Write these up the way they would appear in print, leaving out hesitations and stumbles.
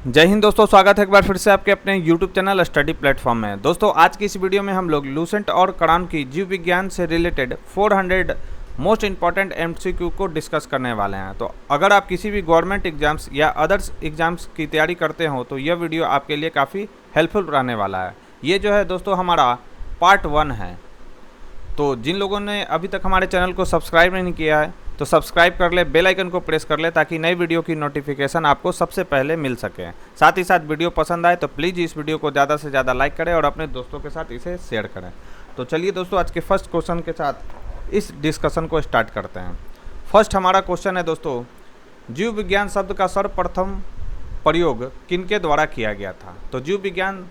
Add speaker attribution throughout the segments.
Speaker 1: जय हिंद दोस्तों, स्वागत है एक बार फिर से आपके अपने YouTube चैनल स्टडी प्लेटफॉर्म में। दोस्तों आज की इस वीडियो में हम लोग लूसेंट और कड़ान की जीव विज्ञान से रिलेटेड 400 मोस्ट इंपॉर्टेंट MCQ को डिस्कस करने वाले हैं। तो अगर आप किसी भी गवर्नमेंट एग्जाम्स या अदर्स एग्जाम्स की तैयारी करते हो तो यह वीडियो आपके लिए काफ़ी हेल्पफुल रहने वाला है। ये जो है दोस्तों हमारा पार्ट 1 है। तो जिन लोगों ने अभी तक हमारे चैनल को सब्सक्राइब नहीं किया है तो सब्सक्राइब कर ले, बेल आइकन को प्रेस कर ले ताकि नई वीडियो की नोटिफिकेशन आपको सबसे पहले मिल सके। साथ ही साथ वीडियो पसंद आए तो प्लीज़ इस वीडियो को ज़्यादा से ज़्यादा लाइक करें और अपने दोस्तों के साथ इसे शेयर करें। तो चलिए दोस्तों आज के फर्स्ट क्वेश्चन के साथ इस डिस्कशन को स्टार्ट करते हैं। फर्स्ट हमारा क्वेश्चन है दोस्तों, जीव विज्ञान शब्द का सर्वप्रथम प्रयोग किनके द्वारा किया गया था? तो जीव विज्ञान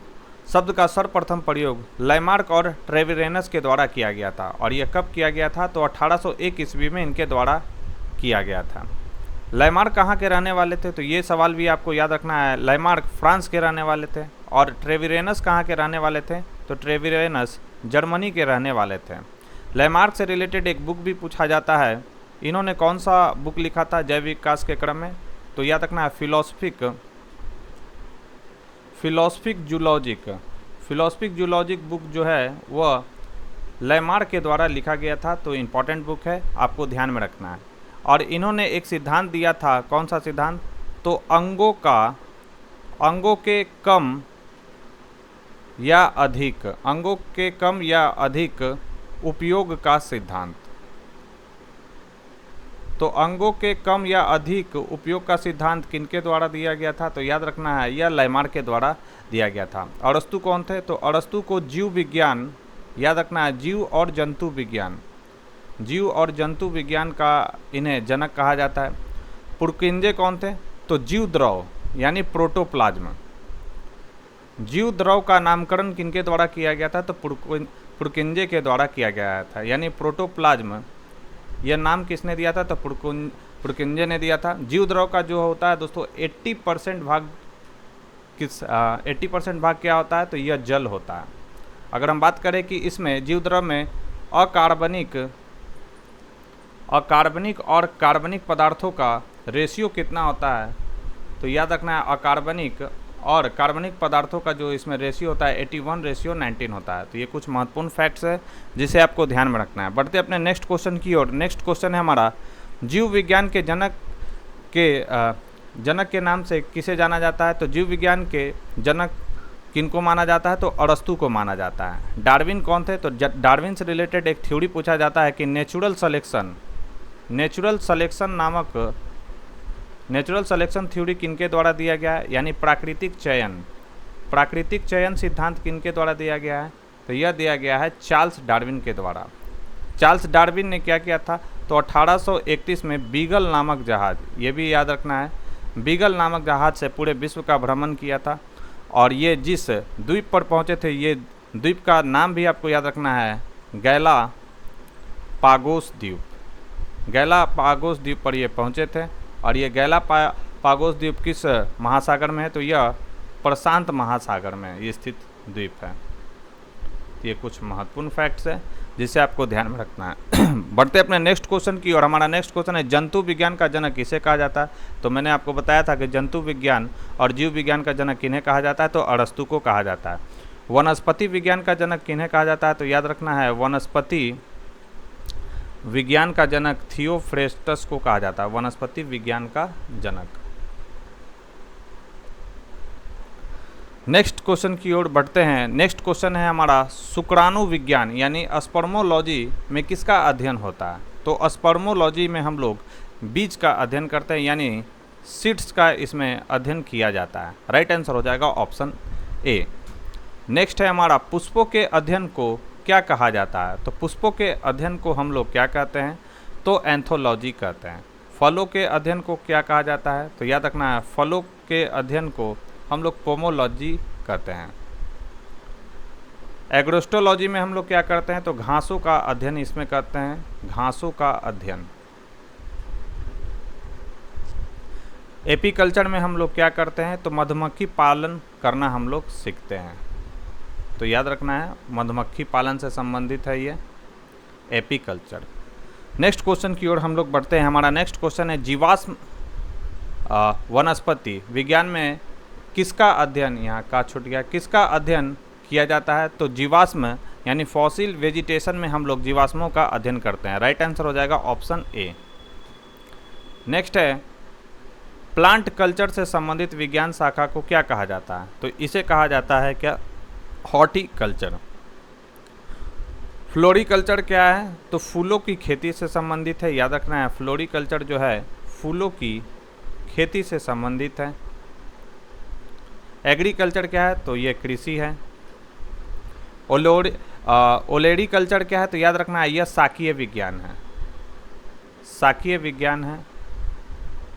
Speaker 1: शब्द का सर्वप्रथम प्रयोग लैमार्क और ट्रेविरेनस के द्वारा किया गया था। और यह कब किया गया था? तो 1801 ईस्वी में इनके द्वारा किया गया था। लैमार्क कहाँ के रहने वाले थे? तो ये सवाल भी आपको याद रखना है। लैमार्क फ्रांस के रहने वाले थे। और ट्रेविरेनस कहाँ के रहने वाले थे? तो ट्रेविरेनस जर्मनी के रहने वाले थे। लैमार्क से रिलेटेड एक बुक भी पूछा जाता है। इन्होंने कौन सा बुक लिखा था जैव विकास के क्रम में? तो याद रखना है फिलोसफिक जूलॉजिक बुक जो है वह लैमार्क के द्वारा लिखा गया था। तो इम्पॉर्टेंट बुक है, आपको ध्यान में रखना है। और इन्होंने एक सिद्धांत दिया था। कौन सा सिद्धांत? तो अंगों के कम या अधिक उपयोग का सिद्धांत। तो अंगों के कम या अधिक उपयोग का सिद्धांत किनके द्वारा दिया गया था? तो याद रखना है यह लैमार्क के द्वारा दिया गया था। अरस्तु कौन थे? तो अरस्तु को जीव विज्ञान, याद रखना है जीव और जंतु विज्ञान का इन्हें जनक कहा जाता है। पुरकिंजे कौन थे? तो जीव द्रव यानी प्रोटोप्लाज्म। जीव द्रव का नामकरण किनके द्वारा किया गया था? तो पुरकिंजे के द्वारा किया गया था। यानी प्रोटोप्लाज्म यह नाम किसने दिया था? तो पुरकिंजे ने दिया था। जीव द्रव का जो होता है दोस्तों 80% भाग 80% भाग क्या होता है? तो यह जल होता है। अगर हम बात करें कि इसमें जीव द्रव में अकार्बनिक और कार्बनिक पदार्थों का रेशियो कितना होता है? तो याद रखना है अकार्बनिक और कार्बनिक पदार्थों का जो इसमें रेशियो होता है 81:19 होता है। तो ये कुछ महत्वपूर्ण फैक्ट्स है जिसे आपको ध्यान में रखना है। बढ़ते अपने नेक्स्ट क्वेश्चन की ओर। नेक्स्ट क्वेश्चन है हमारा, जीव विज्ञान के जनक के नाम से किसे जाना जाता है? तो जीव विज्ञान के जनक किनको माना जाता है? तो अरस्तु को माना जाता है। डार्विन कौन थे? तो डार्विन से रिलेटेड एक थ्योरी पूछा जाता है कि नेचुरल सलेक्शन थ्योरी किनके द्वारा दिया गया है? यानी प्राकृतिक चयन सिद्धांत किनके द्वारा दिया गया है? तो यह दिया गया है चार्ल्स डार्विन के द्वारा। चार्ल्स डार्विन ने क्या किया था? तो 1831 में बीगल नामक जहाज, ये भी याद रखना है, बीगल नामक जहाज से पूरे विश्व का भ्रमण किया था। और ये जिस द्वीप पर पहुँचे थे, ये द्वीप का नाम भी आपको याद रखना है गैलापागोस द्वीप पर ये पहुँचे थे। और ये गैलापागोस द्वीप किस महासागर में है? तो यह प्रशांत महासागर में ये स्थित द्वीप है। ये कुछ महत्वपूर्ण फैक्ट्स है जिसे आपको ध्यान में रखना है। बढ़ते अपने नेक्स्ट क्वेश्चन की और। हमारा नेक्स्ट क्वेश्चन है, जंतु विज्ञान का जनक किसे कहा जाता है? तो मैंने आपको बताया था कि जंतु विज्ञान और जीव विज्ञान का जनक किन्हें कहा जाता है? तो अरस्तु को कहा जाता है। वनस्पति विज्ञान का जनक किन्हें कहा जाता है? तो याद रखना है वनस्पति विज्ञान का जनक थियोफ्रेस्टस को कहा जाता है। वनस्पति विज्ञान का जनक। नेक्स्ट क्वेश्चन की ओर बढ़ते हैं। नेक्स्ट क्वेश्चन है हमारा, शुक्राणु विज्ञान यानी स्पर्मोलॉजी में किसका अध्ययन होता है? तो स्पर्मोलॉजी में हम लोग बीज का अध्ययन करते हैं, यानी सीड्स का इसमें अध्ययन किया जाता है। राइट आंसर हो जाएगा ऑप्शन ए। नेक्स्ट है हमारा, पुष्पों के अध्ययन को क्या कहा जाता है? तो पुष्पों के अध्ययन को हम लोग क्या कहते हैं? तो एंथोलॉजी कहते हैं। फलों के अध्ययन को क्या कहा जाता है? तो याद रखना है फलों के अध्ययन को हम लोग पोमोलॉजी कहते हैं। एग्रोस्टोलॉजी में हम लोग क्या करते हैं? तो घासों का अध्ययन इसमें करते हैं, घासों का अध्ययन। एपीकल्चर में हम लोग क्या करते हैं? तो मधुमक्खी पालन करना हम लोग सीखते हैं। तो याद रखना है मधुमक्खी पालन से संबंधित है ये एपीकल्चर। नेक्स्ट क्वेश्चन की ओर हम लोग बढ़ते हैं। हमारा नेक्स्ट क्वेश्चन है, जीवाश्म वनस्पति विज्ञान में किसका अध्ययन, यहाँ का छूट गया, किसका अध्ययन किया जाता है? तो जीवाश्म यानी फॉसिल वेजिटेशन में हम लोग जीवाश्मों का अध्ययन करते हैं। राइट आंसर हो जाएगा ऑप्शन ए। नेक्स्ट है प्लांट कल्चर से संबंधित विज्ञान शाखा को क्या कहा जाता है? तो इसे कहा जाता है क्या? हॉर्टिकल्चर। फ्लोरिकल्चर क्या है? तो फूलों की खेती से संबंधित है, याद रखना है। फ्लोरिकल्चर जो है फूलों की खेती से संबंधित है। एग्रीकल्चर क्या है? तो ये कृषि है। ओलेरीकल्चर क्या है? तो याद रखना है यह शाकीय विज्ञान है, शाकीय विज्ञान है।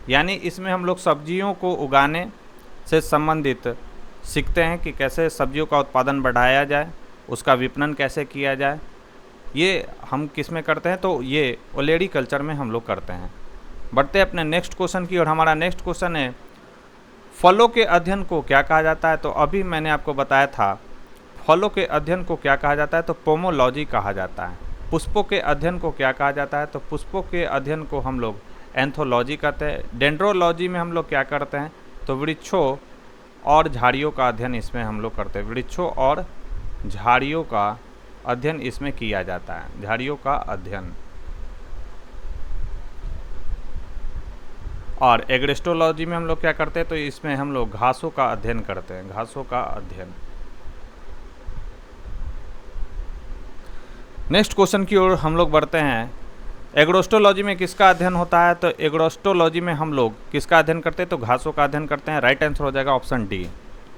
Speaker 1: यानी इसमें हम लोग सब्जियों को उगाने से संबंधित सीखते हैं कि कैसे सब्जियों का उत्पादन बढ़ाया जाए, उसका विपणन कैसे किया जाए। ये हम किस में करते हैं? तो ये ओलेरीकल्चर में हम लोग करते हैं। बढ़ते अपने नेक्स्ट क्वेश्चन की ओर। हमारा नेक्स्ट क्वेश्चन है फलों के अध्ययन को क्या कहा जाता है? तो अभी मैंने आपको बताया था फलों के अध्ययन को क्या कहा जाता है? तो पोमोलॉजी कहा जाता है। पुष्पों के अध्ययन को क्या कहा जाता है? तो पुष्पों के अध्ययन को हम लोग एंथोलॉजी कहते हैं। डेंड्रोलॉजी में हम लोग क्या करते हैं? तो वृक्षों और झाड़ियों का अध्ययन इसमें हम लोग करते हैं। वृक्षों और झाड़ियों का अध्ययन इसमें किया जाता है, झाड़ियों का अध्ययन। और एग्रेस्टोलॉजी में हम लोग क्या करते हैं? तो इसमें हम लोग घासों का अध्ययन करते हैं, घासों का अध्ययन। नेक्स्ट क्वेश्चन की ओर हम लोग बढ़ते हैं। एग्रोस्टोलॉजी में किसका अध्ययन होता है? तो एग्रोस्टोलॉजी में हम लोग किसका अध्ययन करते हैं? तो घासों का अध्ययन करते हैं। राइट आंसर हो जाएगा ऑप्शन डी।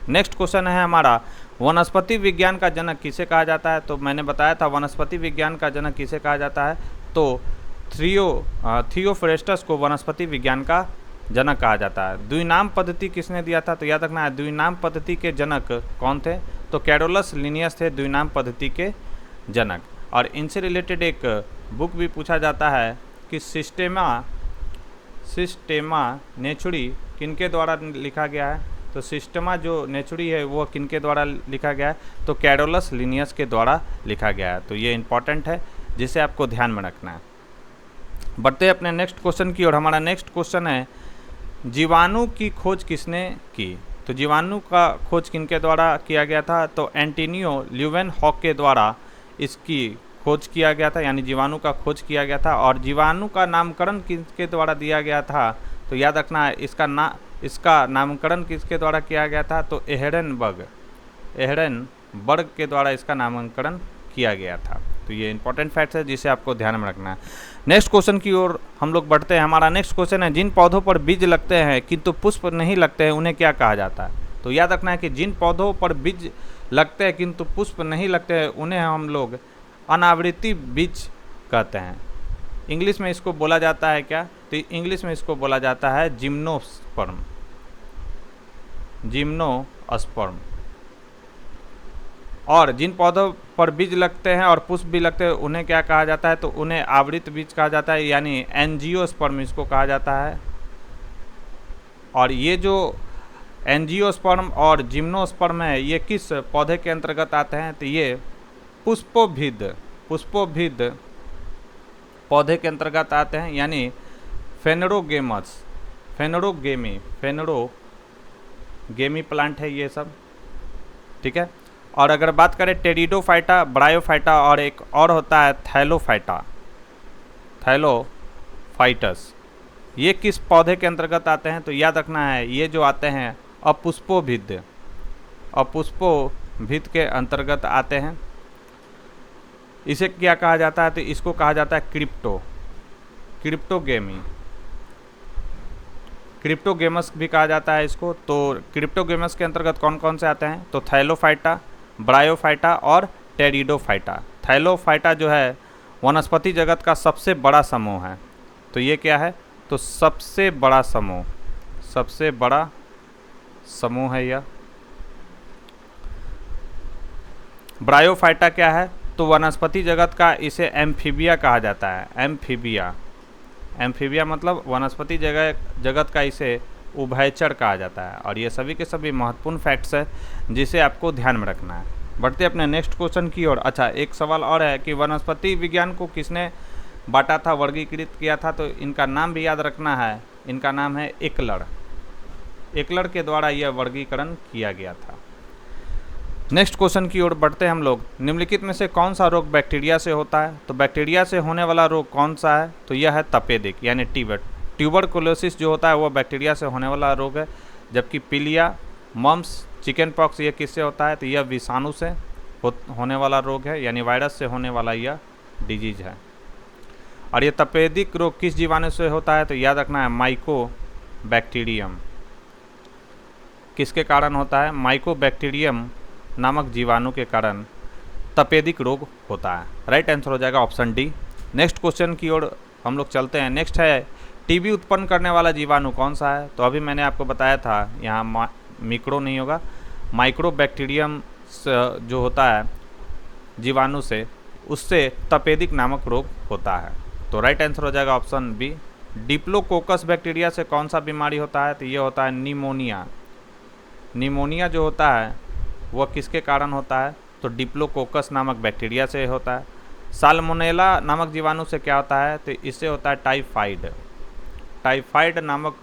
Speaker 1: नेक्स्ट क्वेश्चन है हमारा वनस्पति विज्ञान का जनक किसे कहा जाता है? तो मैंने बताया था वनस्पति विज्ञान का जनक किसे कहा जाता है? तो थियोफ्रेस्टस को वनस्पति विज्ञान का जनक कहा जाता है। द्विनाम पद्धति किसने दिया था? तो याद रखना है द्विनाम पद्धति के जनक कौन थे? तो कैरोलस लिनियस थे द्विनाम पद्धति के जनक। और इनसे रिलेटेड एक बुक भी पूछा जाता है कि सिस्टेमा नेचुरी किनके द्वारा लिखा गया है? तो सिस्टेमा जो नेचुरी है वो किनके द्वारा लिखा गया है? तो कैरोलस लिनियस के द्वारा लिखा गया है। तो ये इंपॉर्टेंट है जिसे आपको ध्यान में रखना है। बढ़ते हैं अपने नेक्स्ट क्वेश्चन की और हमारा नेक्स्ट क्वेश्चन है जीवाणु की खोज किसने की? तो जीवाणु का खोज किनके द्वारा किया गया था? तो एंटोनियो ल्यूवेनहॉक के द्वारा इसकी खोज किया गया था, यानी जीवाणु का खोज किया गया था। और जीवाणु का नामकरण किसके द्वारा दिया गया था? तो याद रखना है इसका नामकरण किसके द्वारा किया गया था? तो एहरेनबर्ग के द्वारा इसका नामकरण किया गया था। तो ये इंपॉर्टेंट फैक्ट्स है जिसे आपको ध्यान में रखना है। नेक्स्ट क्वेश्चन की ओर हम लोग बढ़ते हैं। हमारा नेक्स्ट क्वेश्चन है जिन पौधों पर बीज लगते हैं किंतु पुष्प नहीं लगते हैं उन्हें क्या कहा जाता है? तो याद रखना है कि जिन पौधों पर बीज लगते हैं किंतु पुष्प नहीं लगते हैं उन्हें हम लोग अनावृति बीज कहते हैं। इंग्लिश में इसको बोला जाता है क्या? तो इंग्लिश में इसको बोला जाता है जिम्नोस्पर्म। और जिन पौधों पर बीज लगते हैं और पुष्प भी लगते हैं उन्हें क्या कहा जाता है? तो उन्हें आवृत बीज कहा जाता है, यानी एंजियोस्पर्म इसको कहा जाता है। और ये जो एंजियोस्पर्म और जिम्नोस्पर्म है ये किस पौधे के अंतर्गत आते हैं? तो ये पुष्पोभिद पौधे के अंतर्गत आते हैं, यानी फेनोरोगेमी प्लांट है ये सब, ठीक है। और अगर बात करें टेरिडोफाइटा, ब्रायोफाइटा और एक और होता है थैलोफाइटस, ये किस पौधे के अंतर्गत आते हैं? तो याद रखना है ये जो आते हैं अपुष्पोभिद के अंतर्गत आते हैं। इसे क्या कहा जाता है? तो इसको कहा जाता है क्रिप्टोगेमस भी कहा जाता है इसको। तो क्रिप्टोगेमस के अंतर्गत कौन कौन से आते हैं? तो थैलोफाइटा, ब्रायोफाइटा और टेरिडोफाइटा। थैलोफाइटा जो है वनस्पति जगत का सबसे बड़ा समूह है। तो ये क्या है? तो सबसे बड़ा समूह है यह। ब्रायोफाइटा क्या है? तो वनस्पति जगत का इसे एम्फीबिया कहा जाता है। एम्फीबिया मतलब वनस्पति जगत का इसे उभयचर कहा जाता है। और ये सभी के सभी महत्वपूर्ण फैक्ट्स है जिसे आपको ध्यान में रखना है। बढ़ते अपने नेक्स्ट क्वेश्चन की ओर। अच्छा, एक सवाल और है कि वनस्पति विज्ञान को किसने बांटा था, वर्गीकृत किया था? तो इनका नाम भी याद रखना है। इनका नाम है एकलर। एकलर के द्वारा यह वर्गीकरण किया गया था। नेक्स्ट क्वेश्चन की ओर बढ़ते हैं हम लोग। निम्नलिखित में से कौन सा रोग बैक्टीरिया से होता है? तो बैक्टीरिया से होने वाला रोग कौन सा है? तो यह है तपेदिक यानी टीबी। ट्यूबरकुलोसिस जो होता है वो बैक्टीरिया से होने वाला रोग है, जबकि पीलिया, मम्स, चिकन पॉक्स ये किससे होता है? तो यह विषाणु से होने वाला रोग है, यानी वायरस से होने वाला यह डिजीज है। और ये तपेदिक रोग किस जीवाणु से होता है? तो याद रखना है माइकोबैक्टीरियम। किसके कारण होता है? माइकोबैक्टीरियम नामक जीवाणु के कारण तपेदिक रोग होता है। राइट आंसर हो जाएगा ऑप्शन डी। नेक्स्ट क्वेश्चन की ओर हम लोग चलते हैं। नेक्स्ट है टीबी उत्पन्न करने वाला जीवाणु कौन सा है? तो अभी मैंने आपको बताया था, यहाँ मिक्रो नहीं होगा, माइक्रोबैक्टीरियम जो होता है जीवाणु से, उससे तपेदिक नामक रोग होता है। तो राइट आंसर हो जाएगा ऑप्शन बी। डिप्लोकोकस बैक्टीरिया से कौन सा बीमारी होता है? तो ये होता है निमोनिया। निमोनिया जो होता है वह किसके कारण होता है? तो डिप्लोकोकस नामक बैक्टीरिया से होता है। साल्मोनेला नामक जीवाणु से क्या होता है? तो इससे होता है टाइफाइड। टाइफाइड नामक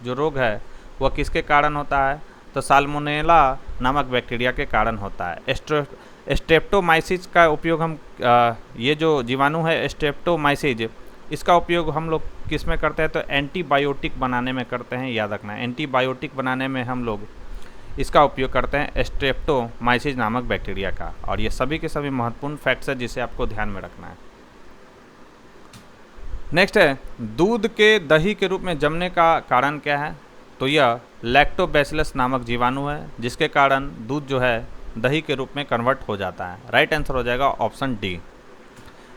Speaker 1: जो रोग है वह किसके कारण होता है? तो साल्मोनेला नामक बैक्टीरिया के कारण होता है। स्ट्रेप्टोमाइसिस का उपयोग हम ये जो जीवाणु है स्ट्रेप्टोमाइसिस, इसका उपयोग हम लोग किस में करते हैं? तो एंटीबायोटिक बनाने में करते हैं। याद रखना है, एंटीबायोटिक बनाने में हम लोग इसका उपयोग करते हैं स्ट्रेप्टोमाइसिस नामक बैक्टीरिया का। और ये सभी के सभी महत्वपूर्ण फैक्ट्स है जिसे आपको ध्यान में रखना है। नेक्स्ट है दूध के दही के रूप में जमने का कारण क्या है? तो यह लैक्टोबैसिलस नामक जीवाणु है, जिसके कारण दूध जो है दही के रूप में कन्वर्ट हो जाता है। राइट आंसर हो जाएगा ऑप्शन डी।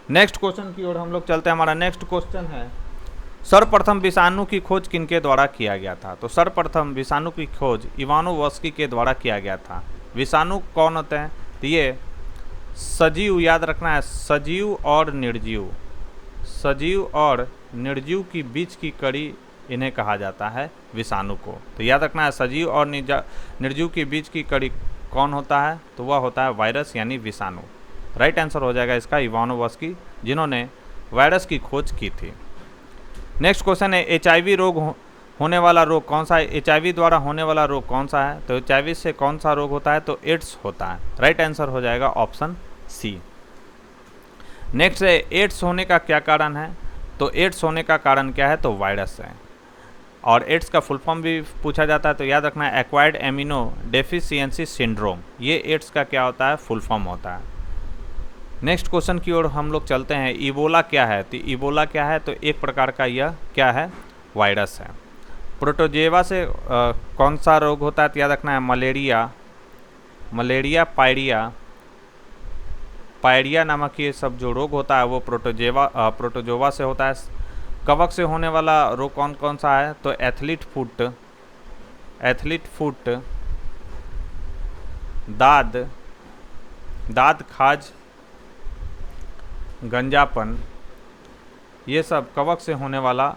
Speaker 1: नेक्स्ट क्वेश्चन की ओर हम लोग चलते हैं। हमारा नेक्स्ट क्वेश्चन है सर्वप्रथम विषाणु की खोज किनके द्वारा किया गया था? तो सर्वप्रथम विषाणु की खोज इवानोव्स्की के द्वारा किया गया था। विषाणु कौन होते हैं? तो ये सजीव, याद रखना है, सजीव और निर्जीव, सजीव और निर्जीव की बीच की कड़ी इन्हें कहा जाता है विषाणु को। तो याद रखना है सजीव और निर्जीव की बीच की कड़ी कौन होता है? तो वह होता है वायरस यानी विषाणु। राइट आंसर हो जाएगा इसका इवानोव्स्की, जिन्होंने वायरस की खोज की थी। नेक्स्ट क्वेश्चन है HIV रोग होने वाला रोग कौन सा है? HIV द्वारा होने वाला रोग कौन सा है? तो HIV से कौन सा रोग होता है? तो एड्स होता है। राइट आंसर हो जाएगा ऑप्शन सी। नेक्स्ट है एड्स होने का क्या कारण है? तो एड्स होने का कारण क्या है? तो वायरस है। और एड्स का फुल फॉर्म भी पूछा जाता है, तो याद रखना है एक्वायर्ड एमिनो डेफिशिएंसी सिंड्रोम, ये एड्स का क्या होता है? फुल फॉर्म होता है। नेक्स्ट क्वेश्चन की ओर हम लोग चलते हैं। इबोला क्या है? तो इबोला क्या है? तो एक प्रकार का यह क्या है? वायरस है। प्रोटोजेवा से कौन सा रोग होता है? तो याद रखना है मलेरिया, मलेरिया पायरिया नामक ये सब जो रोग होता है वो प्रोटोजोवा से होता है। कवक से होने वाला रोग कौन कौन सा है? तो एथलीट फुट, दाद खाज, गंजापन, ये सब कवक से होने वाला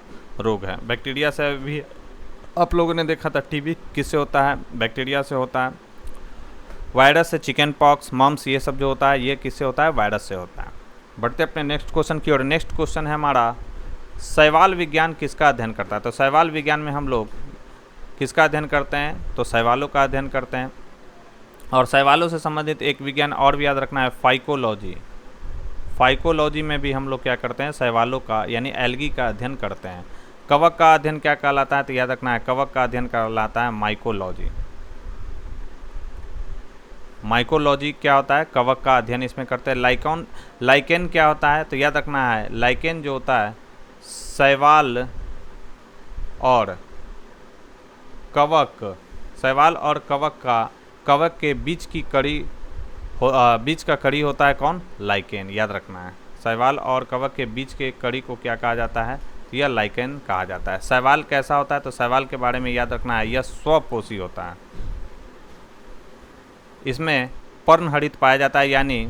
Speaker 1: रोग है। बैक्टीरिया से भी आप लोगों ने देखा था टीबी किससे होता है? बैक्टीरिया से होता है। वायरस से चिकन पॉक्स, मम्स, ये सब जो होता है ये किससे होता है? वायरस से होता है। बढ़ते अपने नेक्स्ट क्वेश्चन की ओर। नेक्स्ट क्वेश्चन है हमारा शैवाल विज्ञान किसका अध्ययन करता है? तो शैवाल विज्ञान में हम लोग किसका अध्ययन करते हैं? तो शैवालों का अध्ययन करते हैं। और शैवालों से संबंधित एक विज्ञान और भी याद रखना है फाइकोलॉजी। फाइकोलॉजी में भी हम लोग क्या करते हैं? शैवालों का यानी एल्गी का अध्ययन करते हैं। कवक का अध्ययन क्या कहलाता है? तो याद रखना है कवक का अध्ययन कहलाता है माइकोलॉजी। माइकोलॉजी क्या होता है? कवक का अध्ययन इसमें करते हैं। लाइकेन क्या होता है? तो याद रखना है लाइकेन जो होता है शैवाल और कवक के बीच की कड़ी बीच का कड़ी होता है कौन? लाइकेन। याद रखना है शैवाल और कवक के बीच के कड़ी को क्या कहा जाता है? यह लाइकेन कहा जाता है। शैवाल कैसा होता है? तो शैवाल के बारे में याद रखना है यह स्वपोषी होता है। इसमें पर्णहरित पाया जाता है, यानी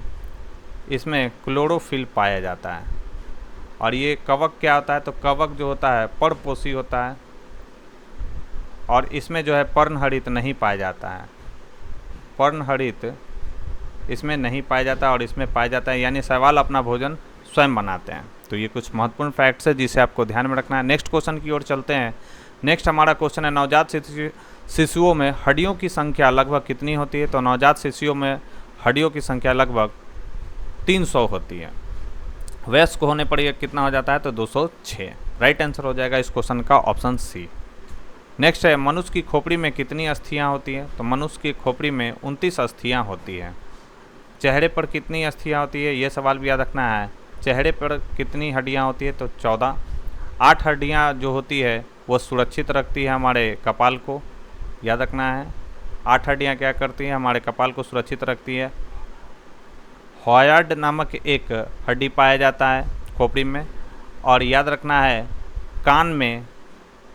Speaker 1: इसमें क्लोरोफिल पाया जाता है। और ये कवक क्या होता है? तो कवक जो होता है परपोषी होता है और इसमें जो है पर्णहरित नहीं पाया जाता है। पर्णहरित इसमें नहीं पाया जाता और इसमें पाया जाता है, यानी शैवाल अपना भोजन स्वयं बनाते हैं। तो ये कुछ महत्वपूर्ण फैक्ट्स है जिसे आपको ध्यान में रखना है। नेक्स्ट क्वेश्चन की ओर चलते हैं। नेक्स्ट हमारा क्वेश्चन है नवजात शिशुओं में हड्डियों की संख्या लगभग कितनी होती है? तो नवजात शिशुओं में हड्डियों की संख्या लगभग 300 होती है। वयस्क होने पर यह कितना हो जाता है? तो 206। राइट आंसर हो जाएगा इस क्वेश्चन का ऑप्शन सी। नेक्स्ट है मनुष्य की खोपड़ी में कितनी अस्थियां होती हैं? तो मनुष्य की खोपड़ी में 29 अस्थियां होती हैं। चेहरे पर कितनी अस्थियां होती है? ये सवाल भी याद रखना है। चेहरे पर कितनी हड्डियां होती है? तो 14। 8 हड्डियां जो होती है वो सुरक्षित रखती है हमारे कपाल को, याद रखना है। 8 हड्डियां क्या करती हैं? हमारे कपाल को सुरक्षित रखती है। हॉयर्ड नामक एक हड्डी पाया जाता है खोपड़ी में। और याद रखना है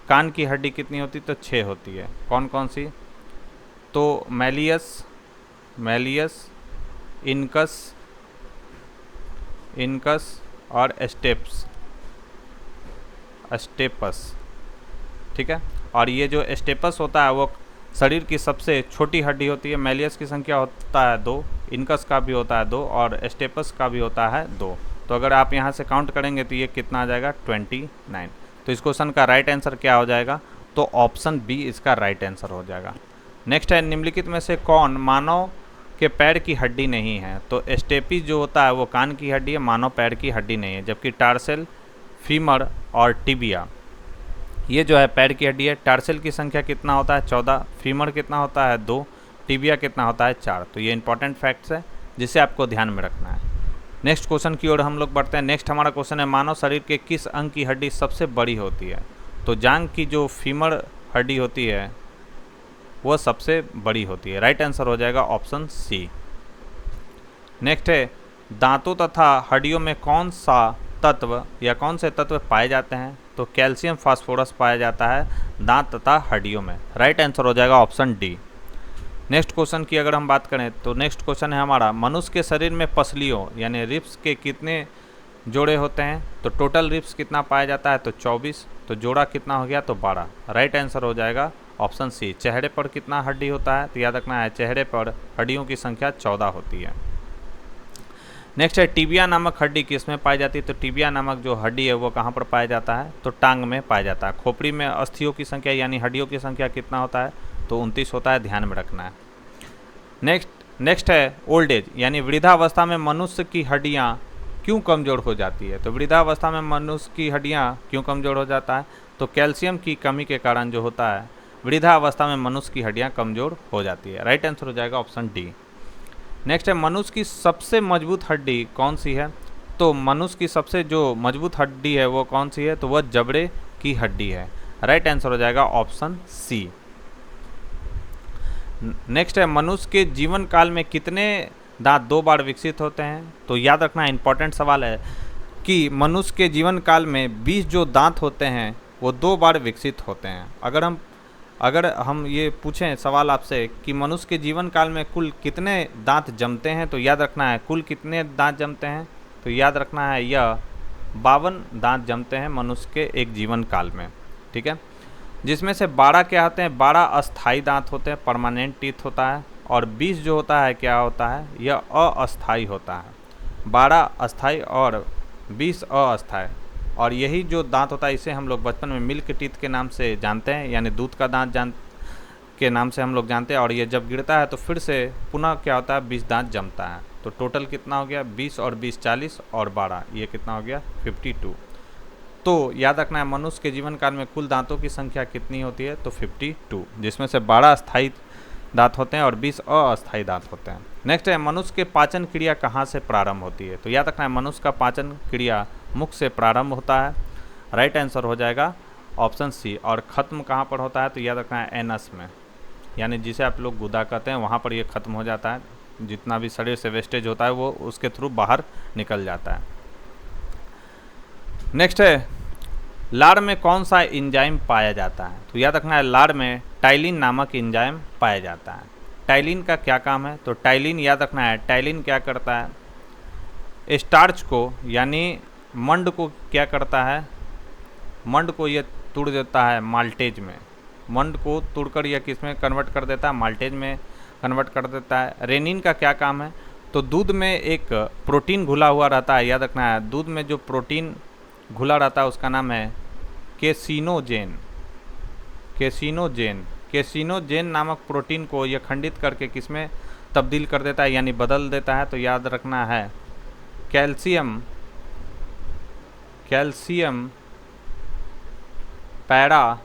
Speaker 1: कान की हड्डी कितनी होती? तो 6 होती है। कौन कौन सी? तो मैलियस, इनकस और स्टेपस। ठीक है। और ये जो स्टेपस होता है वो शरीर की सबसे छोटी हड्डी होती है। मैलियस की संख्या होता है 2, इनकस का भी होता है 2 और स्टेपस का भी होता है 2। तो अगर आप यहाँ से काउंट करेंगे तो ये कितना आ जाएगा? 29। तो इस क्वेश्चन का राइट आंसर क्या हो जाएगा? तो ऑप्शन बी इसका राइट आंसर हो जाएगा। नेक्स्ट है निम्नलिखित में से कौन मानव के पैर की हड्डी नहीं है? तो स्टेपीज जो होता है वो कान की हड्डी है, मानव पैर की हड्डी नहीं है। जबकि टार्सल, फीमर और टिबिया ये जो है पैर की हड्डी है। टार्सल की संख्या कितना होता है? 14। फीमर कितना होता है? 2। टिबिया कितना होता है? 4। तो ये इंपॉर्टेंट फैक्ट्स है जिसे आपको ध्यान में रखना है। नेक्स्ट क्वेश्चन की ओर हम लोग बढ़ते हैं। नेक्स्ट हमारा क्वेश्चन है मानव शरीर के किस अंग की हड्डी सबसे बड़ी होती है? तो जांघ की जो फीमर हड्डी होती है वो सबसे बड़ी होती है। राइट आंसर हो जाएगा ऑप्शन सी। नेक्स्ट है दांतों तथा हड्डियों में कौन सा तत्व या कौन से तत्व पाए जाते हैं? तो कैल्शियम फास्फोरस पाया जाता है दांत तथा हड्डियों में। राइट आंसर हो जाएगा ऑप्शन डी। नेक्स्ट क्वेश्चन की अगर हम बात करें तो नेक्स्ट क्वेश्चन है हमारा मनुष्य के शरीर में पसलियों यानी रिब्स के कितने जोड़े होते हैं? तो टोटल रिब्स कितना पाया जाता है? तो 24। तो जोड़ा कितना हो गया? तो 12। राइट आंसर हो जाएगा ऑप्शन सी। चेहरे पर कितना हड्डी होता है? तो याद रखना है चेहरे पर हड्डियों की संख्या 14 होती है। नेक्स्ट है टिबिया नामक हड्डी किसमें पाई जाती है? तो टिबिया नामक जो हड्डी है वो कहाँ पर पाया जाता है? तो टांग में पाया जाता है। खोपड़ी में अस्थियों की संख्या यानी हड्डियों की संख्या कितना होता है? तो 29 होता है, ध्यान में रखना है। नेक्स्ट है ओल्ड एज यानी वृद्धावस्था में मनुष्य की हड्डियाँ क्यों कमज़ोर हो जाती है? तो वृद्धावस्था में मनुष्य की हड्डियाँ क्यों कमज़ोर हो जाता है? तो कैल्शियम की कमी के कारण जो होता है वृद्धावस्था में मनुष्य की हड्डियाँ कमज़ोर हो जाती है। राइट आंसर हो जाएगा ऑप्शन डी। नेक्स्ट है मनुष्य की सबसे मजबूत हड्डी कौन सी है? तो मनुष्य की सबसे जो मजबूत हड्डी है वो कौन सी है? तो वह जबड़े की हड्डी है। राइट आंसर हो जाएगा ऑप्शन सी। नेक्स्ट है मनुष्य के जीवन काल में कितने दांत 2 बार विकसित होते हैं? तो याद रखना इंपॉर्टेंट सवाल है कि मनुष्य के जीवन काल में 20 जो दांत होते हैं वो 2 बार विकसित होते हैं। अगर हम ये पूछें सवाल आपसे कि मनुष्य के जीवन काल में कुल कितने दांत जमते हैं? तो याद रखना है कुल कितने दांत जमते हैं? तो याद रखना है यह 52 दांत जमते हैं मनुष्य के एक जीवन काल में। ठीक है। जिसमें से 12 क्या होते हैं? 12 अस्थाई दांत होते हैं, परमानेंट टीथ होता है। और 20 जो होता है क्या होता है? यह अस्थाई होता है। 12 अस्थाई और 20 अस्थाई। और यही जो दांत होता है इसे हम लोग बचपन में मिल्क टीथ के नाम से जानते हैं, यानी दूध का दांत के नाम से हम लोग जानते हैं। और ये जब गिरता है तो फिर से पुनः क्या होता है? 20 दांत जमता है। तो टोटल कितना हो गया? 20 और 20 40 और 12 ये कितना हो गया? 52। तो याद रखना है मनुष्य के जीवन काल में कुल दांतों की संख्या कितनी होती है? तो 52, जिसमें से 12 स्थायी दांत होते हैं और 20 अस्थायी दांत होते हैं। नेक्स्ट है मनुष्य के पाचन क्रिया कहाँ से प्रारंभ होती है? तो याद रखना है मनुष्य का पाचन क्रिया मुख से प्रारंभ होता है। राइट आंसर हो जाएगा ऑप्शन सी। और ख़त्म कहाँ पर होता है? तो याद रखना है एनस में, यानी जिसे आप लोग गुदा कहते हैं वहाँ पर ये ख़त्म हो जाता है। जितना भी शरीर से वेस्टेज होता है वो उसके थ्रू बाहर निकल जाता है। नेक्स्ट है लार में कौन सा एंजाइम पाया जाता है? तो याद रखना है लार में टाइलिन नामक एंजाइम पाया जाता है। टाइलिन का क्या काम है? तो टाइलिन याद रखना है टाइलिन क्या करता है? स्टार्च को यानी मंड को क्या करता है? मंड को ये तोड़ देता है माल्टेज में। मंड को तोड़कर यह किस में कन्वर्ट कर देता है? माल्टेज में कन्वर्ट कर देता है। रेनिन का क्या काम है? तो दूध में एक प्रोटीन घुला हुआ रहता है, याद रखना है दूध में जो प्रोटीन घुला रहता है उसका नाम है केसिनोजेन। कैसिनोजेन नामक प्रोटीन को यह खंडित करके किसमें तब्दील कर देता है, यानी बदल देता है। तो याद रखना है कैल्शियम पैरा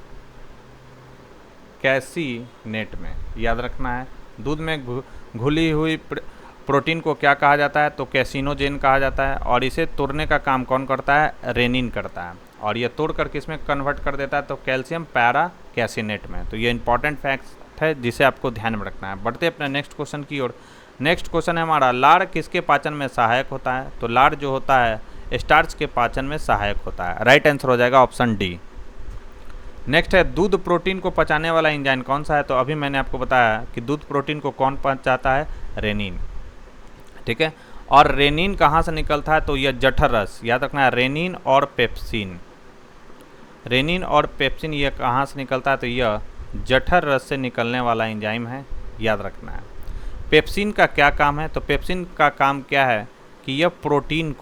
Speaker 1: कैसीनेट में, याद रखना है। दूध में घुली हुई प्रोटीन को क्या कहा जाता है, तो कैसिनोजेन कहा जाता है। और इसे तोड़ने का काम कौन करता है, रेनिन करता है। और ये तोड़ कर किसमें कन्वर्ट कर देता है, तो कैल्शियम पैरा कैसीनेट में। तो ये इंपॉर्टेंट फैक्ट है जिसे आपको ध्यान में रखना है। बढ़ते अपने नेक्स्ट क्वेश्चन की ओर। नेक्स्ट क्वेश्चन है हमारा, लाड़ किसके पाचन में सहायक होता है। तो लाड़ जो होता है स्टार्च के पाचन में सहायक होता है। राइट आंसर हो जाएगा ऑप्शन डी। नेक्स्ट है, दूध प्रोटीन को पचाने वाला एंजाइम कौन सा है। तो अभी मैंने आपको बताया कि दूध प्रोटीन को कौन पचाता है, रेनिन। ठीक है, और रेनिन कहाँ से निकलता है, तो यह जठर रस, याद रखना है। रेनिन और पेप्सिन यह कहाँ से निकलता है, तो यह जठर रस से निकलने वाला एंजाइम है, याद रखना है। पेप्सिन का क्या काम है, तो पेप्सिन का काम क्या है कि यह प्रोटीन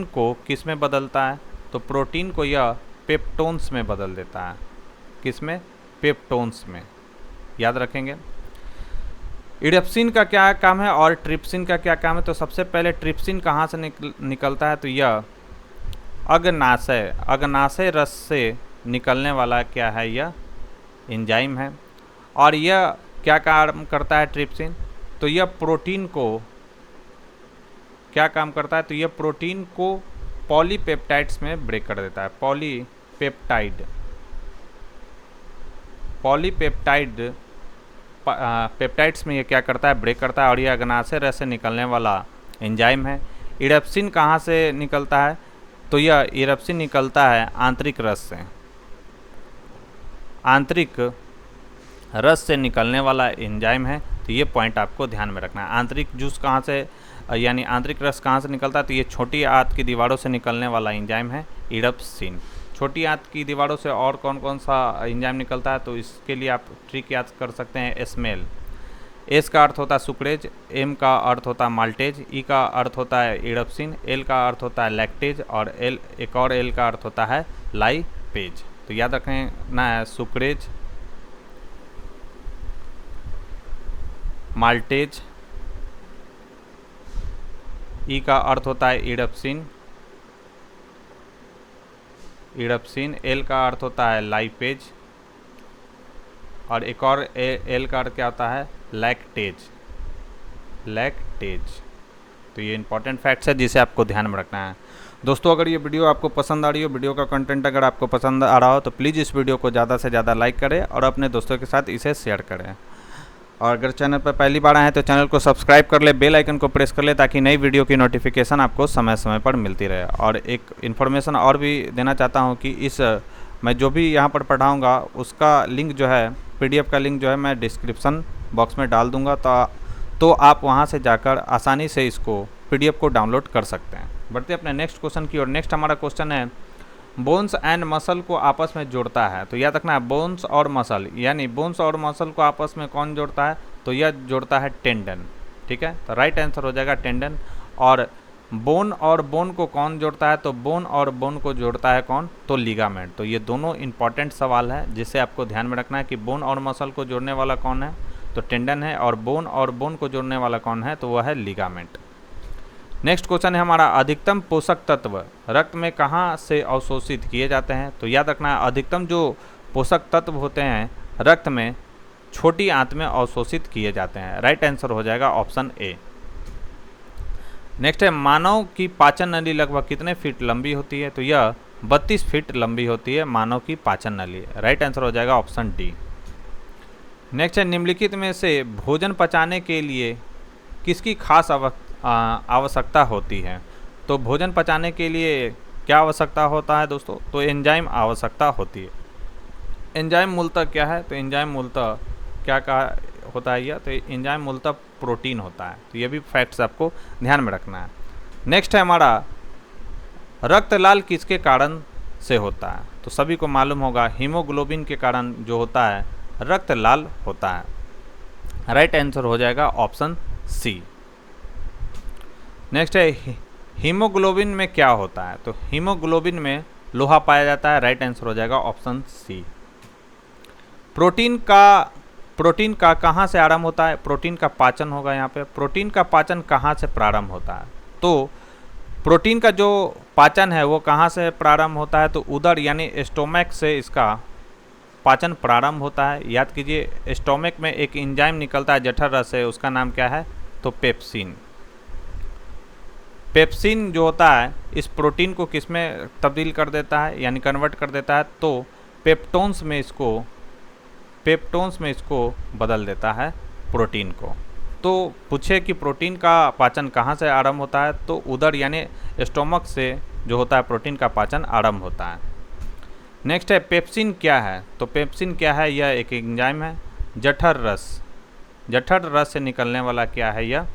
Speaker 1: को किस में बदलता है, तो प्रोटीन को यह पेप्टोन्स में बदल देता है। किस में, पेप्टोन्स में, याद रखेंगे। इडप्सिन का क्या काम है और ट्रिप्सिन का क्या काम है। तो सबसे पहले ट्रिप्सिन कहाँ से निकलता है, तो यह अग्नाशय रस से निकलने वाला क्या है, यह एंजाइम है। और यह क्या काम करता है ट्रिप्सिन, तो यह प्रोटीन को क्या काम करता है, तो यह प्रोटीन को पॉलीपेप्टाइड्स में ब्रेक कर देता है। पेप्टाइड्स में ये क्या करता है, ब्रेक करता है। और यह अग्नाशय रस से निकलने वाला एंजाइम है। इडप्सिन कहाँ से निकलता है, तो यह इडप्सिन निकलता है आंतरिक रस से निकलने वाला एंजाइम है। तो ये पॉइंट आपको ध्यान में रखना है। आंतरिक जूस कहाँ से, यानी आंतरिक रस कहाँ से निकलता है, तो ये छोटी आंत की दीवारों से निकलने वाला एंजाइम है इडप्सिन। छोटी आंत की दीवारों से और कौन कौन सा एंजाइम निकलता है, तो इसके लिए आप ट्रिक याद कर सकते हैं। स्मेल, एस का अर्थ होता है सुक्रेज, एम का अर्थ होता है माल्टेज, ई का अर्थ होता है इडप्सिन, एल का अर्थ होता है लैक्टेज, और एक और एल का अर्थ होता है लाइपेज। तो याद रखना है, सुक्रेज, माल्टेज, ई का अर्थ होता है इडप्सिन, एल का अर्थ होता है लाइपेज, और एक और एल का अर्थ क्या होता है, लैक्टेज। तो ये इंपॉर्टेंट फैक्ट्स है जिसे आपको ध्यान में रखना है। दोस्तों, अगर ये वीडियो आपको पसंद आ रही हो, वीडियो का कंटेंट अगर आपको पसंद आ रहा हो, तो प्लीज़ इस वीडियो को ज़्यादा से ज़्यादा लाइक करें और अपने दोस्तों के साथ इसे शेयर करें। और अगर चैनल पर पहली बार आए हैं तो चैनल को सब्सक्राइब कर ले, बेल आइकन को प्रेस कर ले, ताकि नई वीडियो की नोटिफिकेशन आपको समय समय पर मिलती रहे। और एक इन्फॉर्मेशन और भी देना चाहता हूं कि मैं जो भी यहां पर पढ़ाऊंगा उसका लिंक जो है, PDF का लिंक जो है, मैं डिस्क्रिप्शन बॉक्स में डाल दूंगा, तो आप वहां से जाकर आसानी से इसको PDF को डाउनलोड कर सकते हैं। बढ़ते अपने नेक्स्ट क्वेश्चन की ओर। नेक्स्ट हमारा क्वेश्चन है, बोन्स एंड मसल को आपस में जोड़ता है। तो याद रखना है, बोन्स और मसल, यानी बोन्स और मसल को आपस में कौन जोड़ता है, तो यह जोड़ता है टेंडन। ठीक है, तो राइट आंसर हो जाएगा टेंडन। और बोन को कौन जोड़ता है, तो बोन और बोन को जोड़ता है कौन, तो लिगामेंट। तो ये दोनों इंपॉर्टेंट सवाल है जिसे आपको ध्यान में रखना है कि बोन और मसल को जोड़ने वाला कौन है, तो टेंडन है, और बोन को जोड़ने वाला कौन है, तो वह है लिगामेंट। नेक्स्ट क्वेश्चन है हमारा, अधिकतम पोषक तत्व रक्त में कहाँ से अवशोषित किए जाते हैं। तो याद रखना है, अधिकतम जो पोषक तत्व होते हैं रक्त में छोटी आंत में अवशोषित किए जाते हैं। राइट आंसर हो जाएगा ऑप्शन ए। नेक्स्ट है, मानव की पाचन नली लगभग कितने फीट लंबी होती है। तो यह 32 फीट लंबी होती है मानव की पाचन नली। राइट आंसर हो जाएगा ऑप्शन डी। नेक्स्ट है, निम्नलिखित में से भोजन पचाने के लिए किसकी खास आवश्यकता होती है। तो भोजन पचाने के लिए क्या आवश्यकता होता है दोस्तों, तो एंजाइम आवश्यकता होती है। एंजाइम मूलतः क्या है, तो एंजाइम मूलतः क्या कहा होता है यह, तो एंजाइम मूलतः प्रोटीन होता है। तो ये भी फैक्ट्स आपको ध्यान में रखना है। नेक्स्ट है हमारा, रक्त लाल किसके कारण से होता है। तो सभी को मालूम होगा, हीमोग्लोबिन के कारण जो होता है रक्त लाल होता है। राइट आंसर हो जाएगा ऑप्शन सी। नेक्स्ट है, हीमोग्लोबिन में क्या होता है। तो हीमोग्लोबिन में लोहा पाया जाता है। राइट आंसर हो जाएगा ऑप्शन सी। प्रोटीन का कहाँ से आरंभ होता है? प्रोटीन का पाचन होगा यहाँ पे। प्रोटीन का पाचन कहाँ से प्रारंभ होता है? तो प्रोटीन का जो पाचन है वो कहाँ से प्रारंभ होता है? तो उदर यानी स्टोमक से इसका पाचन प्रारंभ होता है। याद कीजिए, स्टोमक में एक एंजाइम निकलता है जठर रस से, उसका नाम क्या है? तो पेप्सिन। पेप्सिन जो होता है इस प्रोटीन को किस में तब्दील कर देता है, यानी कन्वर्ट कर देता है? तो पेप्टोन्स में इसको बदल देता है प्रोटीन को। तो पूछे कि प्रोटीन का पाचन कहाँ से आरंभ होता है? तो उदर यानी स्टोमक से जो होता है प्रोटीन का पाचन आरंभ होता है। नेक्स्ट है पेप्सिन क्या है? तो पेप्सिन क्या है? यह एक एंजाइम है। जठर रस से निकलने वाला क्या है? यह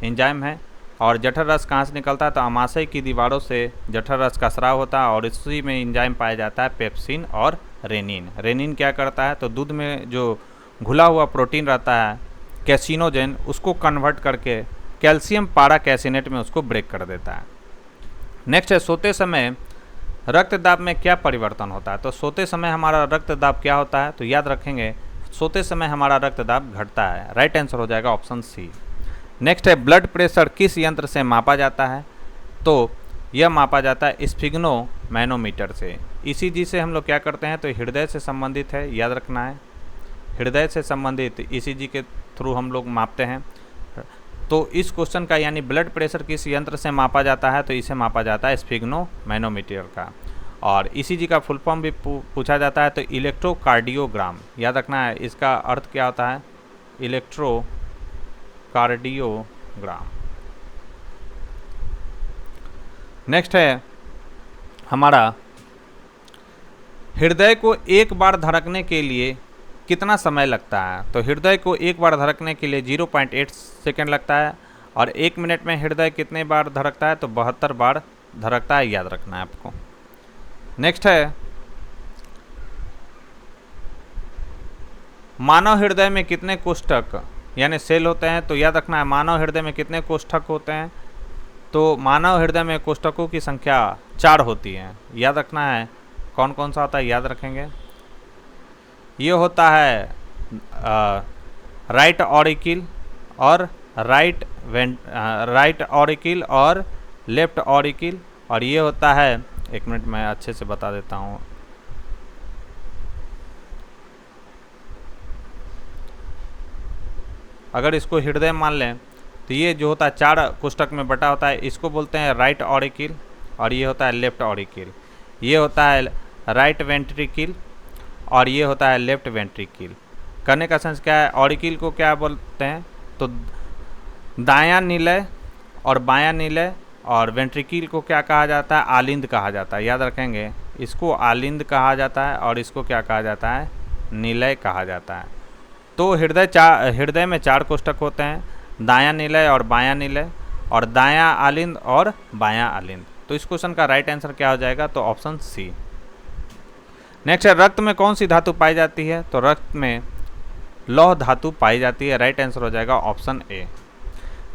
Speaker 1: एंजाइम है। और जठर रस कहाँ से निकलता है? तो आमाशय की दीवारों से जठर रस का स्राव होता है और इसी में एंजाइम पाया जाता है पेप्सिन और रेनिन। रेनिन क्या करता है? तो दूध में जो घुला हुआ प्रोटीन रहता है कैसिनोजेन, उसको कन्वर्ट करके कैल्शियम पारा कैसिनेट में उसको ब्रेक कर देता है। नेक्स्ट है सोते समय रक्तदाब में क्या परिवर्तन होता है? तो सोते समय हमारा रक्तदाब क्या होता है? तो याद रखेंगे, सोते समय हमारा रक्तदाब घटता है। राइट आंसर हो जाएगा ऑप्शन सी। नेक्स्ट है ब्लड प्रेशर किस यंत्र से मापा जाता है? तो यह मापा जाता है स्फिग्नो मैनोमीटर से। ईसीजी से हम लोग क्या करते हैं? तो हृदय से संबंधित है, याद रखना है। हृदय से संबंधित ईसीजी के थ्रू हम लोग मापते हैं। तो इस क्वेश्चन का यानी ब्लड प्रेशर किस यंत्र से मापा जाता है? तो इसे मापा जाता है स्फिग्नो मैनोमीटर का। और ईसीजी का फुल फॉर्म भी पूछा जाता है, तो इलेक्ट्रोकार्डियोग्राम। याद रखना है, इसका अर्थ क्या होता है? इलेक्ट्रोकार्डियोग्राम। नेक्स्ट है हमारा हृदय को एक बार धड़कने के लिए कितना समय लगता है? तो हृदय को एक बार धड़कने के लिए 0.8 सेकेंड लगता है। और 1 मिनट में हृदय कितने बार धड़कता है? तो 72 बार धड़कता है, याद रखना है आपको। नेक्स्ट है मानव हृदय में कितने कोष्ठक यानी सेल होते हैं? तो याद रखना है, मानव हृदय में कितने कोष्ठक होते हैं? तो मानव हृदय में कोष्ठकों की संख्या 4 होती है। याद रखना है कौन कौन सा होता है, याद रखेंगे। ये होता है राइट ऑरिकिल और राइट ऑरिकिल और लेफ्ट ऑरिकिल। और ये होता है, एक मिनट मैं अच्छे से बता देता हूँ। अगर इसको हृदय मान लें तो ये जो होता है 4 कोष्ठक में बटा होता है, इसको बोलते हैं राइट ऑरिकिल। और ये होता है लेफ्ट ऑरिकिल। ये होता है राइट वेंट्रिकिल और ये होता है लेफ्ट वेंट्रिकिल। करने का सेंस क्या है? ऑरिकिल को क्या बोलते हैं? तो दायां निलय और बायां निलय। और वेंट्रिकिल को क्या कहा जाता है? आलिंद कहा जाता है। याद रखेंगे, इसको आलिंद कहा जाता है और इसको क्या कहा जाता है? निलय कहा जाता है। तो हृदय में 4 कोष्ठक होते हैं, दायां निलय और बायां निलय, और दायां आलिंद और बायां आलिंद। तो इस क्वेश्चन का राइट आंसर क्या हो जाएगा? तो ऑप्शन सी। नेक्स्ट है रक्त में कौन सी धातु पाई जाती है? तो रक्त में लौह धातु पाई जाती है। राइट आंसर हो जाएगा ऑप्शन ए।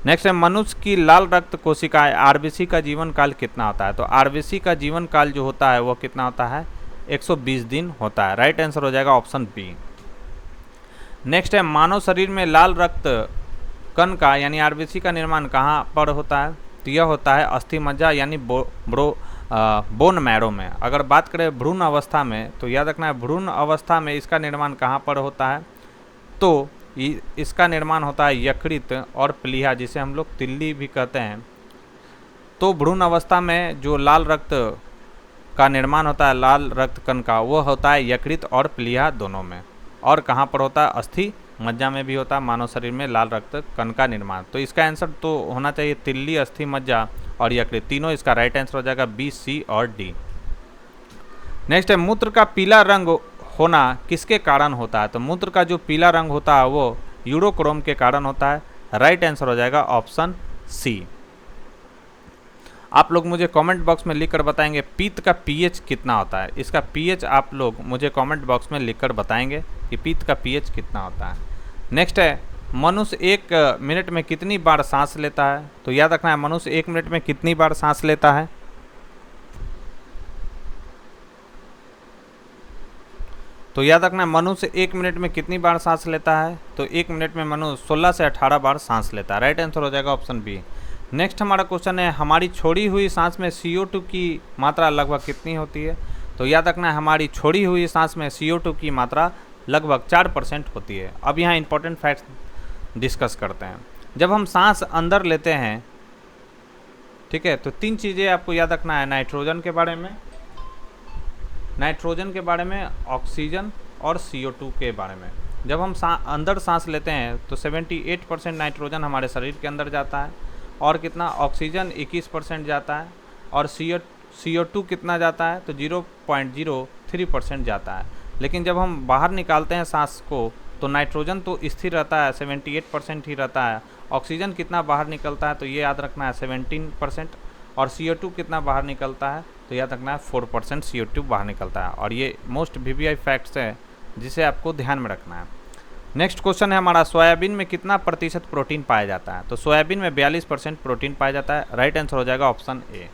Speaker 1: नेक्स्ट है मनुष्य की लाल रक्त कोशिकाएं आरबीसी का जीवन काल कितना होता है? तो आरबीसी का जीवन काल जो होता है वो कितना होता है? 120 दिन होता है। राइट आंसर हो जाएगा ऑप्शन बी। नेक्स्ट है मानव शरीर में लाल रक्त कण का यानी आरबीसी का निर्माण कहाँ पर होता है? तो यह होता है अस्थि मज्जा यानी बोन मैरो में। अगर बात करें भ्रूण अवस्था में, तो याद रखना है भ्रूण अवस्था में इसका निर्माण कहाँ पर होता है? तो इसका निर्माण होता है यकृत और प्लीहा, जिसे हम लोग तिल्ली भी कहते हैं। तो भ्रूण अवस्था में जो लाल रक्त का निर्माण होता है, लाल रक्त कण का, वो होता है यकृत और प्लीहा दोनों में। और कहाँ पर होता है? अस्थि मज्जा में भी होता है मानव शरीर में लाल रक्त कण का निर्माण। तो इसका आंसर तो होना चाहिए तिल्ली, अस्थि मज्जा और यकृत, तीनों इसका राइट आंसर हो जाएगा बी, सी और डी। नेक्स्ट है मूत्र का पीला रंग होना किसके कारण होता है? तो मूत्र का जो पीला रंग होता है वो यूरोक्रोम के कारण होता है। राइट आंसर हो जाएगा ऑप्शन सी। आप लोग मुझे कमेंट बॉक्स में लिखकर बताएंगे पीत का पीएच कितना होता है। इसका पीएच आप लोग मुझे कमेंट बॉक्स में लिखकर बताएंगे कि पीत का पीएच कितना होता है। नेक्स्ट है मनुष्य 1 मिनट में कितनी बार सांस लेता है? तो याद रखना है मनुष्य 1 मिनट में कितनी बार सांस लेता है? तो तो याद रखना मनुष्य 1 मिनट में कितनी बार सांस लेता है, तो 1 मिनट में मनुष्य 16 से 18 बार सांस लेता है। राइट आंसर हो जाएगा ऑप्शन बी। नेक्स्ट हमारा क्वेश्चन है हमारी छोड़ी हुई सांस में CO2 की मात्रा लगभग कितनी होती है। तो याद रखना हमारी छोड़ी हुई सांस में CO2 की मात्रा लगभग 4% होती है। अब यहाँ इंपॉर्टेंट फैक्ट्स डिस्कस करते हैं। जब हम सांस अंदर लेते हैं, ठीक है, तो 3 चीज़ें आपको याद रखना है, नाइट्रोजन के बारे में, ऑक्सीजन और CO2 के बारे में। जब हम अंदर सांस लेते हैं तो 78% नाइट्रोजन हमारे शरीर के अंदर जाता है, और कितना ऑक्सीजन 21% जाता है, और CO2 कितना जाता है, तो 0.03% जाता है। लेकिन जब हम बाहर निकालते हैं सांस को तो नाइट्रोजन तो स्थिर रहता है, 78% ही रहता है। ऑक्सीजन कितना बाहर निकलता है, तो ये याद रखना है 17%, और CO2 कितना बाहर निकलता है, तो याद रखना है 4% CO2 बाहर निकलता है। और ये मोस्ट VVI फैक्ट्स है जिसे आपको ध्यान में रखना है। नेक्स्ट क्वेश्चन है हमारा सोयाबीन में कितना प्रतिशत प्रोटीन पाया जाता है। तो सोयाबीन में 42% प्रोटीन पाया जाता है। राइट आंसर हो जाएगा ऑप्शन ए।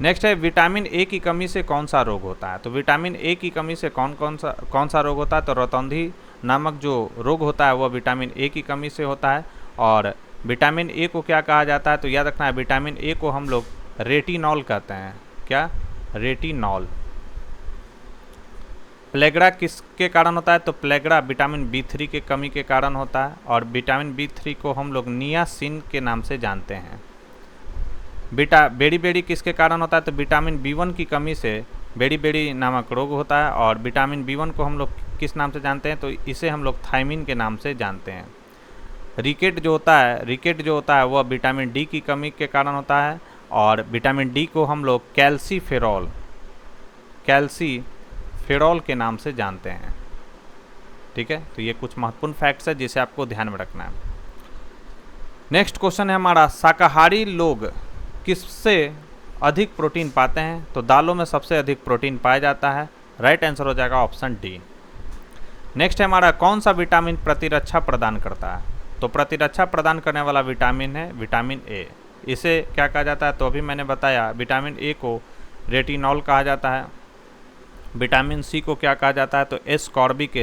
Speaker 1: नेक्स्ट है विटामिन ए की कमी से कौन सा रोग होता है। तो विटामिन ए की कमी से कौन सा रोग होता है, तो रतौंधी नामक जो रोग होता है वह विटामिन ए की कमी से होता है। और विटामिन ए को क्या कहा जाता है, तो याद रखना है विटामिन ए को हम लोग रेटिनॉल कहते हैं। क्या? रेटिनॉल। प्लेगड़ा किसके कारण होता है, तो प्लेगड़ा विटामिन B3 के कमी के कारण होता है, और विटामिन B3 को हम लोग नियासिन के नाम से जानते हैं। बेड़ी बेड़ी किसके कारण होता है, तो विटामिन B1 की कमी से बेड़ी बेड़ी नामक रोग होता है, और विटामिन B1 को हम लोग किस नाम से जानते हैं, तो इसे हम लोग थायमिन के नाम से जानते हैं। रिकेट जो होता है वह विटामिन D की कमी के कारण होता है, और विटामिन D को हम लोग कैल्सीफेरॉल के नाम से जानते हैं। ठीक है, तो ये कुछ महत्वपूर्ण फैक्ट्स है जिसे आपको ध्यान में रखना है। नेक्स्ट क्वेश्चन है हमारा शाकाहारी लोग किससे अधिक प्रोटीन पाते हैं। तो दालों में सबसे अधिक प्रोटीन पाया जाता है। राइट आंसर हो जाएगा ऑप्शन डी। नेक्स्ट है हमारा कौन सा विटामिन प्रतिरक्षा प्रदान करता है। तो प्रतिरक्षा प्रदान करने वाला विटामिन है विटामिन ए। इसे क्या कहा जाता है, तो अभी मैंने बताया विटामिन ए को रेटिनॉल कहा जाता है। विटामिन सी को क्या कहा जाता है, तो एस्कॉर्बिक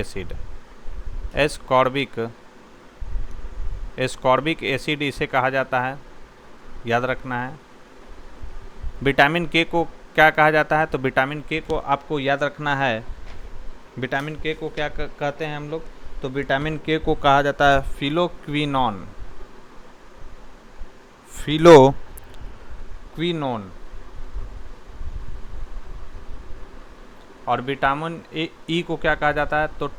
Speaker 1: एसिड इसे कहा जाता है, याद रखना है। विटामिन के को क्या कहा जाता है, तो विटामिन के को आपको याद रखना है। विटामिन के को क्या कहते हैं हम लोग, तो विटामिन के को कहा जाता है फिलोक्विनोन। और विटामिन ई को क्या कहा जाता है, तो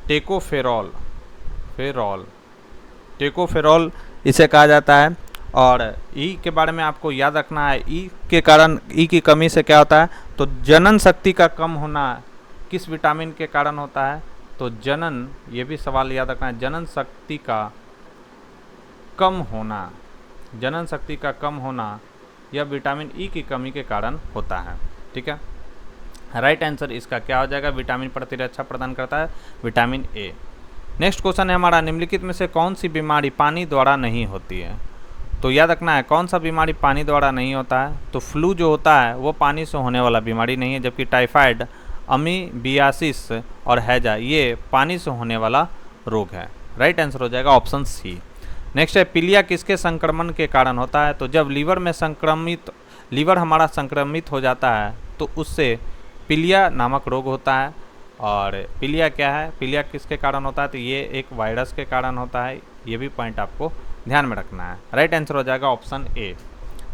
Speaker 1: टेकोफेरॉल इसे कहा जाता है। और ई के बारे में आपको याद रखना है, ई की कमी से क्या होता है, तो जनन शक्ति का कम होना किस विटामिन के कारण होता है, तो ये भी सवाल याद रखना है, जनन शक्ति का कम होना यह विटामिन ई की कमी के कारण होता है। ठीक है, राइट आंसर इसका क्या हो जाएगा, विटामिन प्रतिरक्षा प्रदान करता है विटामिन ए। नेक्स्ट क्वेश्चन है हमारा निम्नलिखित में से कौन सी बीमारी पानी द्वारा नहीं होती है। तो याद रखना है कौन सा बीमारी पानी द्वारा नहीं होता है, तो फ्लू जो होता है वो पानी से होने वाला बीमारी नहीं है, जबकि टाइफाइड, अमीबियासिस और हैजा ये पानी से होने वाला रोग है। राइट आंसर हो जाएगा ऑप्शन सी। नेक्स्ट है पीलिया किसके संक्रमण के कारण होता है। तो जब लीवर हमारा संक्रमित हो जाता है तो उससे पीलिया नामक रोग होता है। और पीलिया क्या है, पीलिया किसके कारण होता है, तो ये एक वायरस के कारण होता है। ये भी पॉइंट आपको ध्यान में रखना है। राइट आंसर हो जाएगा ऑप्शन ए।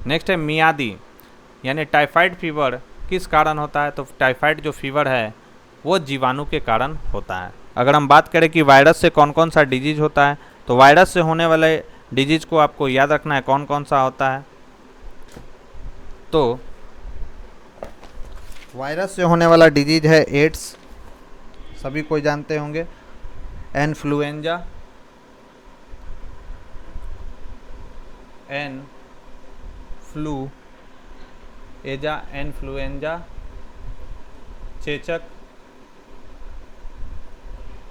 Speaker 1: नेक्स्ट है मियादी यानी टाइफाइड फीवर किस कारण होता है। तो टाइफाइड जो फीवर है वो जीवाणु के कारण होता है। अगर हम बात करें कि वायरस से कौन कौन सा डिजीज होता है, तो वायरस से होने वाले डिजीज को आपको याद रखना है कौन कौन सा होता है। तो वायरस से होने वाला डिजीज है एड्स, सभी कोई जानते होंगे, इन्फ्लुएंजा, इन्फ्लुएंजा, चेचक,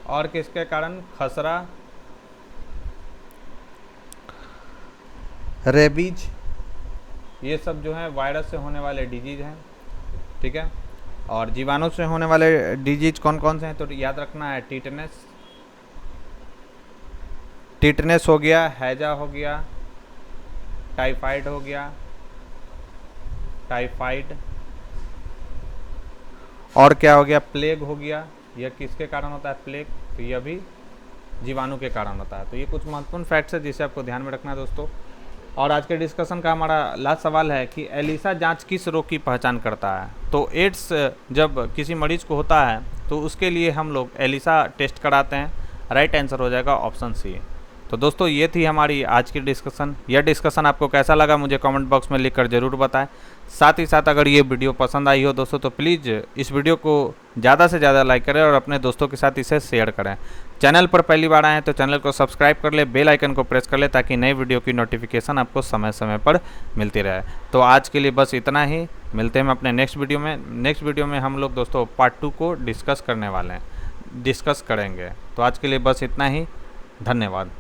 Speaker 1: और किसके कारण, खसरा, रेबीज, ये सब जो है वायरस से होने वाले डिजीज हैं। ठीक है, और जीवाणु से होने वाले डिजीज कौन कौन से हैं, तो याद रखना है टिटनेस हो गया, हैजा हो गया, टाइफाइड हो गया, और क्या हो गया, प्लेग हो गया। यह किसके कारण होता है प्लेग, तो यह भी जीवाणु के कारण होता है। तो ये कुछ महत्वपूर्ण फैक्ट्स है जिसे आपको ध्यान में रखना है दोस्तों। और आज के डिस्कशन का हमारा लास्ट सवाल है कि एलिसा जांच किस रोग की पहचान करता है। तो एड्स जब किसी मरीज को होता है तो उसके लिए हम लोग एलिसा टेस्ट कराते हैं। राइट आंसर हो जाएगा ऑप्शन सी। तो दोस्तों ये थी हमारी आज की डिस्कशन। यह डिस्कशन आपको कैसा लगा मुझे कमेंट बॉक्स में लिखकर ज़रूर बताएं। साथ ही साथ अगर ये वीडियो पसंद आई हो दोस्तों तो प्लीज़ इस वीडियो को ज़्यादा से ज़्यादा लाइक करें और अपने दोस्तों के साथ इसे शेयर करें। चैनल पर पहली बार आए हैं तो चैनल को सब्सक्राइब कर ले, बेल आइकन को प्रेस कर ले ताकि नई वीडियो की नोटिफिकेशन आपको समय समय पर मिलती रहे। तो आज के लिए बस इतना ही, मिलते हैं अपने नेक्स्ट वीडियो में हम लोग दोस्तों पार्ट 2 को डिस्कस करेंगे। तो आज के लिए बस इतना ही, धन्यवाद।